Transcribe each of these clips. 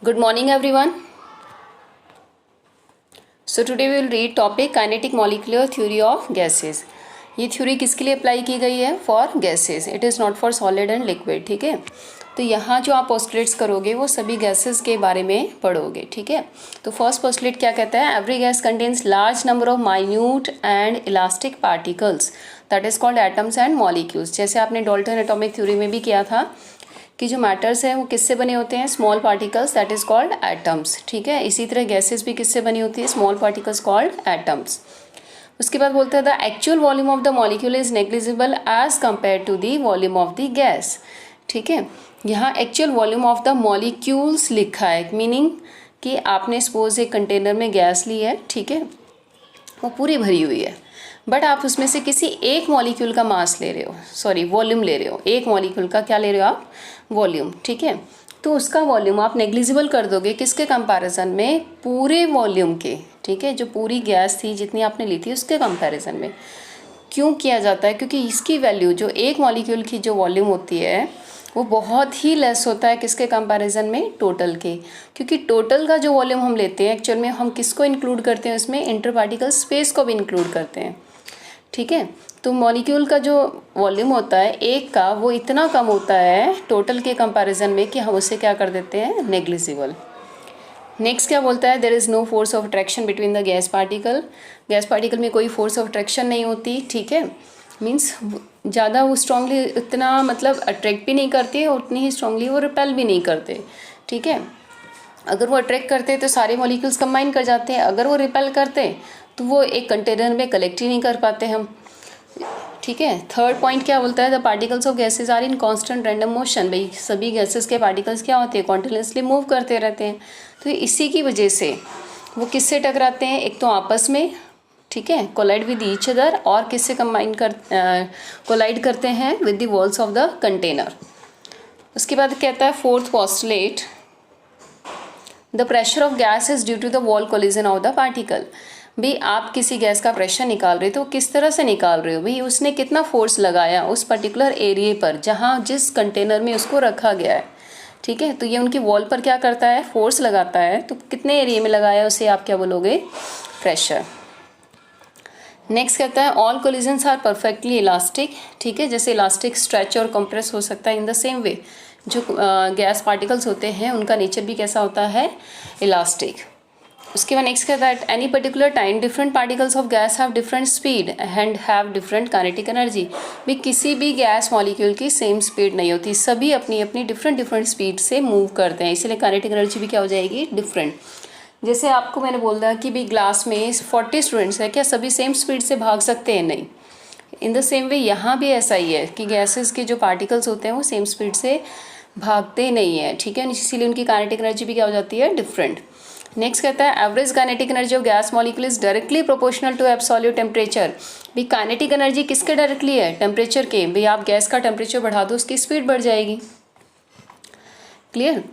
Good morning everyone. So today we will read topic kinetic molecular theory of gases. ये theory किसके लिए apply की गई है? For gases. It is not for solid and liquid. ठीक है. तो यहाँ जो आप पोस्टुलेट्स करोगे वो सभी गैसेस के बारे में पढ़ोगे. ठीक है. तो फर्स्ट पोस्टुलेट क्या कहता है? Every gas contains large number of minute and elastic particles that is called atoms and molecules. जैसे आपने डाल्टन एटॉमिक थ्योरी में भी किया था कि जो मैटर्स हैं वो किससे बने होते हैं? Small particles that is called atoms. ठीक है. इसी तरह गैसेस भी किससे बनी होती है? Small particles called atoms. उसके बाद बोलते हैं the actual volume of the molecule is negligible as compare to the volume of the gas. ठीक है. यहाँ actual volume of the molecules लिखा है, मीनिंग कि आपने सपोज एक कंटेनर में गैस ली है. ठीक है. वो पूरी भरी हुई है, बट आप उसमें से किसी एक मॉलिक्यूल का मास ले रहे हो, सॉरी वॉल्यूम ले रहे हो. एक मॉलिक्यूल का क्या ले रहे हो आप? वॉल्यूम. ठीक है. तो उसका वॉल्यूम आप नेग्लिजिबल कर दोगे किसके कंपैरिजन में? पूरे वॉल्यूम के. ठीक है. जो पूरी गैस थी जितनी आपने ली थी उसके कंपैरिजन में. क्यों किया जाता है? क्योंकि इसकी वैल्यू जो एक मॉलिक्यूल की जो वॉल्यूम होती है वो बहुत ही लेस होता है किसके कंपैरिजन में? टोटल के. क्योंकि टोटल का जो वॉल्यूम हम लेते हैं एक्चुअल में हम किसको इंक्लूड करते हैं? उसमें इंटर पार्टिकल स्पेस को भी इंक्लूड करते हैं. ठीक है. तो मॉलिक्यूल का जो वॉल्यूम होता है एक का, वो इतना कम होता है टोटल के कंपैरिजन में कि हम उसे क्या कर देते हैं? नेग्लिजिबल. नेक्स्ट क्या बोलता है? There is no force of attraction between the gas particle. Gas particle में कोई फोर्स ऑफ अट्रैक्शन नहीं होती. ठीक है. मीन्स ज़्यादा वो स्ट्रांगली इतना मतलब अट्रैक्ट भी नहीं करती और उतनी ही स्ट्रांगली वो रिपेल भी नहीं करते. ठीक है. अगर वो अट्रैक्ट करते तो सारे मॉलिक्यूल्स कंबाइन कर जाते हैं. अगर वो रिपेल करते तो वो एक कंटेनर में कलेक्ट ही नहीं कर पाते हम. ठीक है. थर्ड पॉइंट क्या बोलता है? The particles of gases are in constant random motion. भाई सभी गैसेस के पार्टिकल्स क्या होते हैं? कॉन्टिन्यूसली मूव करते रहते हैं. तो इसी की वजह से वो किससे टकराते हैं? एक तो आपस में, ठीक है, कोलाइड विद ईच अदर, और किससे कोलाइड करते हैं? With the walls of the container. उसके बाद कहता है fourth postulate, the pressure of gas is due to the wall collision of the particle. भाई आप किसी गैस का प्रेशर निकाल रहे हो तो किस तरह से निकाल रहे हो? भाई उसने कितना फोर्स लगाया उस पर्टिकुलर एरिया पर जहाँ जिस कंटेनर में उसको रखा गया है. ठीक है. तो ये उनकी वॉल पर क्या करता है? फोर्स लगाता है. तो कितने एरिया में लगाया उसे आप क्या बोलोगे? प्रेशर. नेक्स्ट कहता है all collisions are perfectly elastic. ठीक है. जैसे इलास्टिक स्ट्रेच और कंप्रेस हो सकता है, इन द सेम वे जो गैस पार्टिकल्स होते हैं उनका नेचर भी कैसा होता है? इलास्टिक. उसके बाद नेक्स्ट कहता है any particular time different particles of guys have different speed and have different kinetic energy. भी किसी भी गैस मॉलिक्यूल की सेम स्पीड नहीं होती, सभी अपनी अपनी डिफरेंट स्पीड से मूव करते हैं, इसलिए काइनेटिक एनर्जी भी क्या हो जाएगी? डिफरेंट. जैसे आपको मैंने बोल दिया कि भाई ग्लास में 40 स्टूडेंट्स हैं, क्या सभी सेम स्पीड से भाग सकते हैं? नहीं. इन द सेम वे यहाँ भी ऐसा ही है कि गैसेस के जो पार्टिकल्स होते हैं वो सेम स्पीड से भागते नहीं हैं. ठीक है. इसीलिए उनकी काइनेटिक एनर्जी भी क्या हो जाती है? डिफरेंट. नेक्स्ट कहता है average kinetic energy of gas molecule is directly proportional to absolute temperature. भाई काइनेटिक एनर्जी किसके डायरेक्टली है? टेम्परेचर के. भाई आप गैस का टेम्परेचर बढ़ा दो उसकी स्पीड बढ़ जाएगी. क्लियर.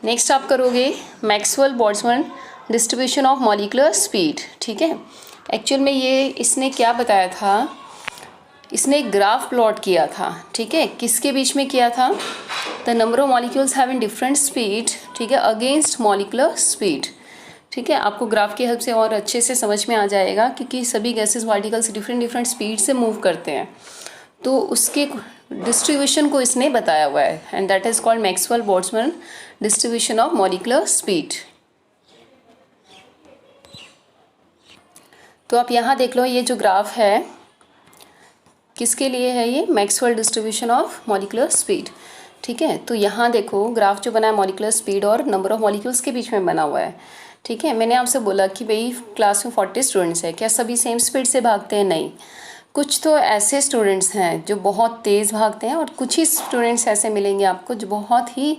नेक्स्ट आप करोगे Maxwell Boltzmann distribution of molecular speed. ठीक है. एक्चुअल में ये इसने क्या बताया था? इसने एक ग्राफ प्लॉट किया था. ठीक है. किसके बीच में किया था? The number of molecules having different speed. ठीक है. Against molecular speed. ठीक है. आपको ग्राफ की हेल्प से और अच्छे से समझ में आ जाएगा क्योंकि सभी गैसेस पार्टिकल्स डिफरेंट स्पीड से मूव करते हैं, तो उसके डिस्ट्रीब्यूशन को इसने बताया हुआ है and that is called Maxwell Boltzmann distribution of molecular speed. तो आप यहाँ देख लो, ये जो ग्राफ है किसके लिए है? ये Maxwell distribution of molecular speed. ठीक है. तो यहाँ देखो ग्राफ जो बना है मॉलिक्यूलर स्पीड और नंबर ऑफ मॉलिक्यूल्स के बीच में बना हुआ है. ठीक है. मैंने आपसे बोला कि भाई क्लास में 40 स्टूडेंट्स है, क्या सभी सेम स्पीड से भागते हैं? नहीं. कुछ तो ऐसे स्टूडेंट्स हैं जो बहुत तेज़ भागते हैं और कुछ ही स्टूडेंट्स ऐसे मिलेंगे आपको जो बहुत ही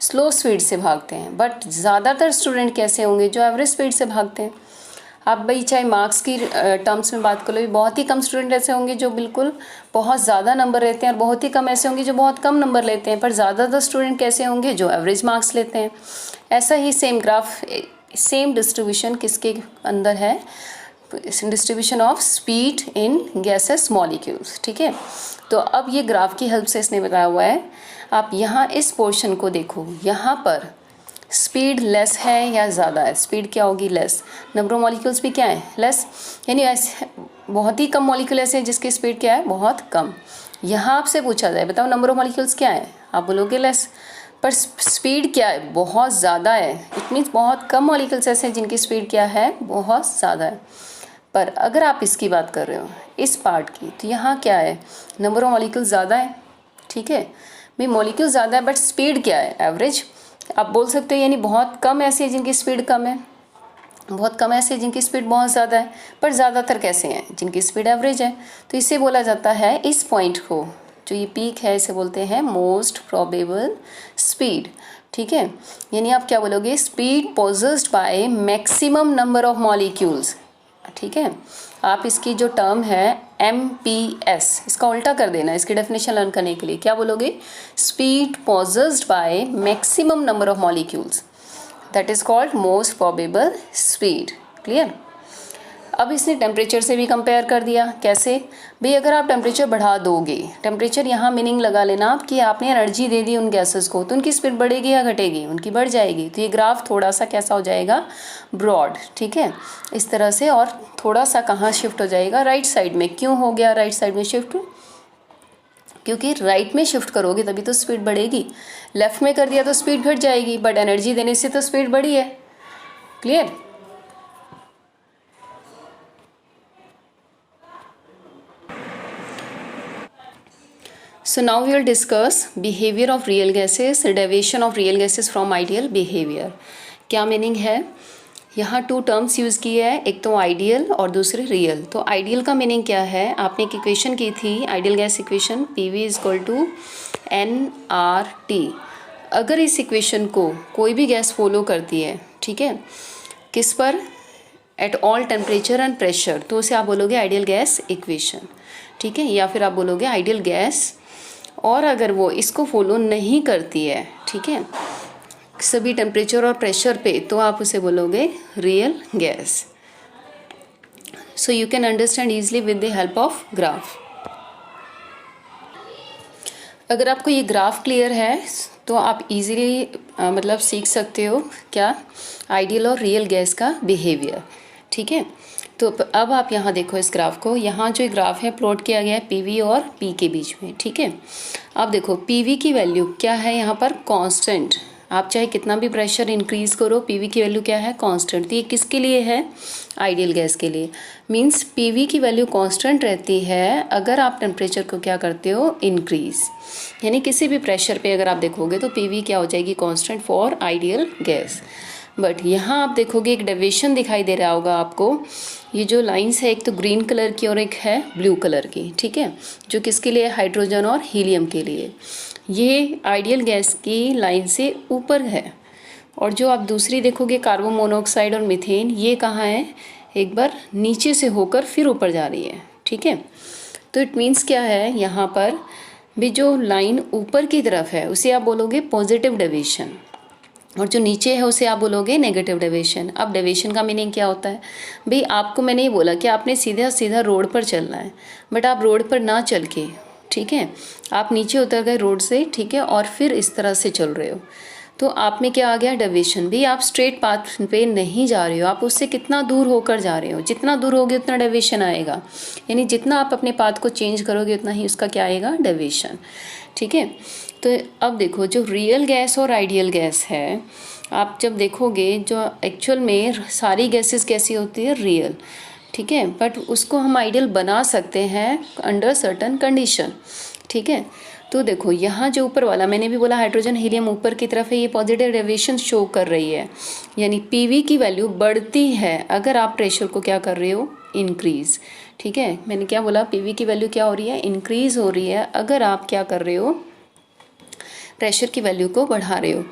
स्लो स्पीड से भागते हैं. बट ज़्यादातर स्टूडेंट कैसे होंगे? जो एवरेज स्पीड से भागते हैं. आप भाई चाहे मार्क्स की टर्म्स में बात कर लो, बहुत ही कम स्टूडेंट ऐसे होंगे जो बिल्कुल बहुत ज़्यादा नंबर लेते हैं और बहुत ही कम ऐसे होंगे जो बहुत कम नंबर लेते हैं. पर ज़्यादातर स्टूडेंट कैसे होंगे? जो एवरेज मार्क्स लेते हैं. ऐसा ही सेम ग्राफ, सेम डिस्ट्रीब्यूशन किसके अंदर है? Distribution of speed in gases molecules. ठीक है. तो अब ये ग्राफ की हेल्प से इसने बताया हुआ है. आप यहाँ इस पोर्शन को देखो, यहाँ पर स्पीड लेस है या ज़्यादा है, स्पीड क्या होगी, लेस। नंबर ऑफ मॉलिक्यूल्स भी क्या है, लेस, यानी ऐसे बहुत ही कम मॉलिक्यूल ऐसे हैं जिसकी स्पीड क्या है, बहुत कम। यहाँ आपसे पूछा जाए बताओ नंबर ऑफ मॉलिक्यूल्स क्या है, आप बोलोगे लेस, पर स्पीड क्या है, बहुत ज़्यादा है। इट मीन्स बहुत कम मॉलिक्यूल्स ऐसे हैं जिनकी स्पीड क्या है, बहुत ज़्यादा है। पर अगर आप इसकी बात कर रहे हो इस पार्ट की, तो यहाँ क्या है, नंबर ऑफ मॉलिक्यूल ज़्यादा है, ठीक है भाई, मॉलिक्यूल ज़्यादा है बट स्पीड क्या है, एवरेज। आप बोल सकते हो यानी बहुत कम ऐसे हैं जिनकी स्पीड कम है, बहुत कम ऐसे जिनकी स्पीड बहुत ज़्यादा है, पर ज़्यादातर कैसे हैं जिनकी स्पीड एवरेज है। तो इसे बोला जाता है, इस पॉइंट को जो ये पीक है इसे बोलते हैं मोस्ट प्रोबेबल स्पीड, ठीक है। यानी आप क्या बोलोगे, speed possessed by maximum number of molecules, ठीक है। आप इसकी जो टर्म है MPS, इसका उल्टा कर देना इसकी डेफिनेशन लर्न करने के लिए, क्या बोलोगे, speed possessed by maximum number of molecules, that is called most probable speed. Clear. अब इसने टेम्परेचर से भी कंपेयर कर दिया, कैसे भाई, अगर आप टेम्परेचर बढ़ा दोगे, टेम्परेचर यहाँ मीनिंग लगा लेना आप कि आपने एनर्जी दे दी उन गैसेस को, तो उनकी स्पीड बढ़ेगी या घटेगी, उनकी बढ़ जाएगी। तो ये ग्राफ थोड़ा सा कैसा हो जाएगा, ब्रॉड, ठीक है, इस तरह से, और थोड़ा सा कहाँ शिफ्ट हो जाएगा, राइट साइड में। क्यों हो गया राइट साइड में शिफ्ट, क्योंकि राइट में शिफ्ट करोगे तभी तो स्पीड बढ़ेगी, लेफ्ट में कर दिया तो स्पीड घट जाएगी, बट एनर्जी देने से तो स्पीड बढ़ी है। Clear. So now we will discuss behavior of real gases, deviation of real gases from ideal behavior। क्या मीनिंग है, यहाँ टू टर्म्स यूज़ की है, एक तो आइडियल और दूसरे रियल। तो आइडियल का मीनिंग क्या है, आपने एक इक्वेशन की थी ideal gas equation, PV = nRT। अगर इस इक्वेशन को कोई भी गैस फॉलो करती है, ठीक है, किस पर, at all temperature and pressure, तो उसे आप बोलोगे आइडियल गैस इक्वेशन, ठीक है, या फिर आप बोलोगे आइडियल गैस। और अगर वो इसको फॉलो नहीं करती है, ठीक है, सभी टेम्परेचर और प्रेशर पे, तो आप उसे बोलोगे real gas. So you can understand easily with the help of graph. अगर आपको ये ग्राफ क्लियर है तो आप इजीली मतलब सीख सकते हो क्या, आइडियल और रियल गैस का बिहेवियर, ठीक है। तो अब आप यहाँ देखो इस ग्राफ को, यहाँ जो ग्राफ है प्लॉट किया गया है PV और P के बीच में, ठीक है। आप देखो PV की वैल्यू क्या है यहाँ पर, कांस्टेंट। आप चाहे कितना भी प्रेशर इंक्रीज करो, PV की वैल्यू क्या है, कांस्टेंट। तो ये किसके लिए है, आइडियल गैस के लिए। मींस PV की वैल्यू कांस्टेंट रहती है अगर आप टेम्परेचर को क्या करते हो, इंक्रीज। यानी किसी भी प्रेशर पे अगर आप देखोगे तो PV क्या हो जाएगी, constant for ideal gas. But यहाँ आप देखोगे एक डेविएशन दिखाई दे रहा होगा आपको, ये जो लाइंस है एक तो ग्रीन कलर की और एक है ब्लू कलर की, ठीक है, जो किसके लिए, हाइड्रोजन और हीलियम के लिए। ये आइडियल गैस की लाइन से ऊपर है, और जो आप दूसरी देखोगे कार्बन मोनोऑक्साइड और मीथेन, ये कहाँ है, एक बार नीचे से होकर फिर ऊपर जा रही है, ठीक है। तो इट मीन्स क्या है, यहाँ पर भी जो लाइन ऊपर की तरफ है उसे आप बोलोगे पॉजिटिव डेविएशन, और जो नीचे है उसे आप बोलोगे नेगेटिव डेविएशन। अब डेविएशन का मीनिंग क्या होता है भाई, आपको मैंने ये बोला कि आपने सीधा सीधा रोड पर चलना है, बट आप रोड पर ना चल के, ठीक है, आप नीचे उतर गए रोड से, ठीक है, और फिर इस तरह से चल रहे हो, तो आप में क्या आ गया, डेविएशन। भाई आप स्ट्रेट पाथ पे नहीं जा रहे हो, आप उससे कितना दूर होकर जा रहे हो, जितना दूर होगे उतना डेविएशन आएगा। यानी जितना आप अपने पाथ को चेंज करोगे उतना ही उसका क्या आएगा, डेविएशन, ठीक है। तो अब देखो जो रियल गैस और आइडियल गैस है, आप जब देखोगे जो एक्चुअल में सारी गैसेस कैसी होती है, रियल, ठीक है, बट उसको हम आइडियल बना सकते हैं अंडर सर्टन कंडीशन, ठीक है। तो देखो यहाँ जो ऊपर वाला मैंने भी बोला हाइड्रोजन हीलियम ऊपर की तरफ है, ये पॉजिटिव डेविएशन शो कर रही है, यानी PV की वैल्यू बढ़ती है अगर आप प्रेशर को क्या कर रहे हो, इंक्रीज, ठीक है। मैंने क्या बोला, PV की वैल्यू क्या हो रही है, इंक्रीज हो रही है अगर आप क्या कर रहे हो, प्रेशर की वैल्यू को बढ़ा रहे हो।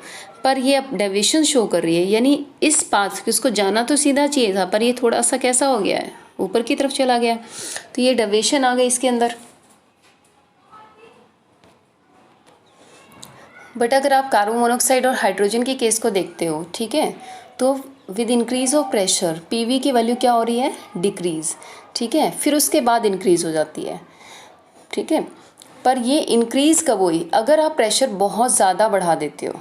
पर ये अब डेविएशन शो कर रही है, यानी इस पाथ उसको जाना तो सीधा चाहिए था, पर ये थोड़ा सा कैसा हो गया है, ऊपर की तरफ चला गया, तो ये डेविएशन आ गई इसके अंदर। बट अगर आप कार्बन मोनोऑक्साइड और हाइड्रोजन के केस को देखते हो, ठीक है, तो with increase of pressure PV की वैल्यू क्या हो रही है, डिक्रीज, ठीक है, फिर उसके बाद इंक्रीज हो जाती है, ठीक है। पर ये इंक्रीज कब हुई, अगर आप प्रेशर बहुत ज़्यादा बढ़ा देते हो,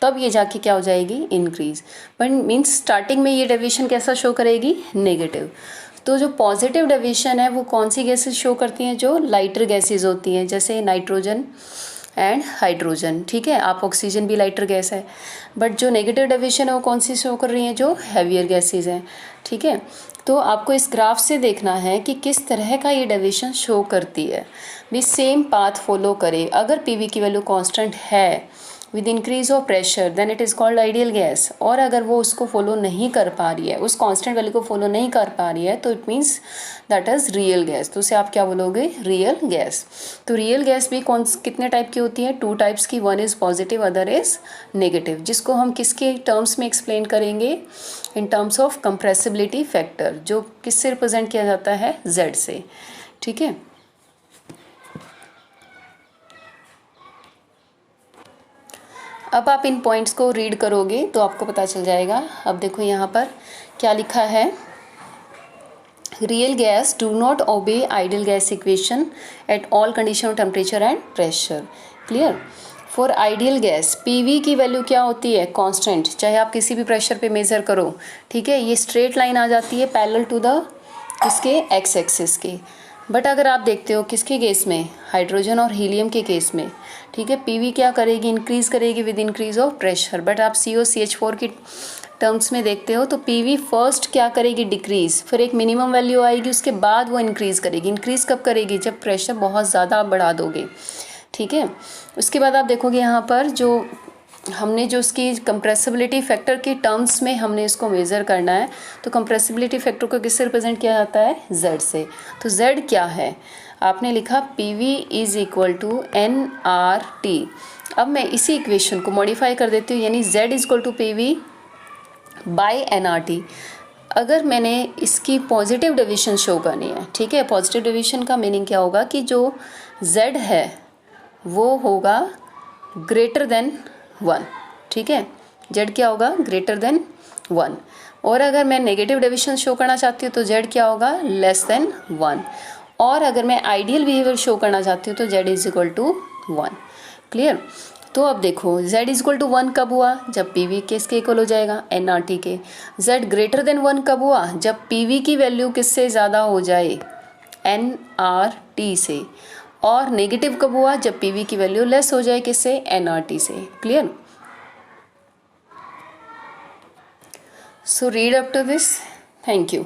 तब ये जाके क्या हो जाएगी, इंक्रीज। बट मीन्स स्टार्टिंग में ये डेविएशन कैसा शो करेगी, नेगेटिव। तो जो पॉजिटिव डेविएशन है वो कौन सी गैसेज शो करती हैं, जो लाइटर गैसेज होती हैं, जैसे नाइट्रोजन एंड हाइड्रोजन, ठीक है। आप ऑक्सीजन भी लाइटर गैस है, बट जो नेगेटिव डेविएशन है वो कौन सी शो कर रही हैं, जो हैवियर गैसेज हैं, ठीक है। तो आपको इस ग्राफ से देखना है कि किस तरह का ये डेविएशन शो करती है। भी सेम पाथ फॉलो करे, अगर पीवी की वैल्यू कांस्टेंट है with increase of pressure then it is called ideal gas, और अगर वो उसको फॉलो नहीं कर पा रही है, उस कांस्टेंट वैल्यू को फॉलो नहीं कर पा रही है, तो it means that is real gas. तो उसे आप क्या बोलोगे, रियल गैस। तो रियल गैस भी कितने टाइप की होती है, 2 टाइप्स की, one is positive other is negative, जिसको हम किसके टर्म्स में एक्सप्लेन करेंगे, in terms of compressibility factor, जो किससे रिप्रेजेंट किया जाता है, Z से, ठीक है। अब आप इन पॉइंट्स को रीड करोगे तो आपको पता चल जाएगा। अब देखो यहाँ पर क्या लिखा है, real gas do not obey ideal gas equation at all condition of temperature and pressure. Clear. For ideal gas PV की वैल्यू क्या होती है, कांस्टेंट, चाहे आप किसी भी प्रेशर पे मेज़र करो, ठीक है। ये स्ट्रेट लाइन आ जाती है पैरेलल टू द किसके, एक्स एक्सिस के। बट अगर आप देखते हो किसके केस में, हाइड्रोजन और हीलियम के केस में, ठीक है, पीवी क्या करेगी, इंक्रीज करेगी with increase of pressure. But आप COCH4 की टर्म्स में देखते हो तो पीवी फर्स्ट क्या करेगी, डिक्रीज, फिर एक मिनिमम वैल्यू आएगी, उसके बाद वो इंक्रीज करेगी। इंक्रीज कब करेगी, जब प्रेशर बहुत ज़्यादा आप बढ़ा दोगे, ठीक है। उसके बाद आप देखोगे यहाँ पर जो हमने जो उसकी कंप्रेसिबिलिटी फैक्टर की टर्म्स में हमने इसको मेज़र करना है, तो कंप्रेसिबिलिटी फैक्टर को किससे रिप्रेजेंट किया जाता है, Z से। तो Z क्या है, आपने लिखा PV is equal to nRT। अब मैं इसी इक्वेशन को मॉडिफाई कर देती हूँ, यानी Z is equal to PV by nRT। अगर मैंने इसकी पॉजिटिव डिवीजन शो करनी है, ठीक है, पॉजिटिव डिवीजन का मीनिंग क्या होगा कि जो Z है वो होगा ग्रेटर देन 1, ठीक है। Z क्या होगा, ग्रेटर देन 1। और अगर मैं नेगेटिव डिवीजन शो करना चाहती हूँ तो Z क्या होगा, लेस देन 1। और अगर मैं आइडियल बिहेवियर शो करना चाहती हूँ तो Z is equal to 1। Clear. तो अब देखो Z इज इक्वल टू 1 कब हुआ, जब PV किसके इक्वल हो जाएगा, nRT के। Z ग्रेटर देन 1 कब हुआ, जब PV की वैल्यू किससे ज़्यादा हो जाए, nRT से। और नेगेटिव कब हुआ, जब PV की वैल्यू लेस हो जाए किससे, nRT से। Clear. So read up to this, thank you.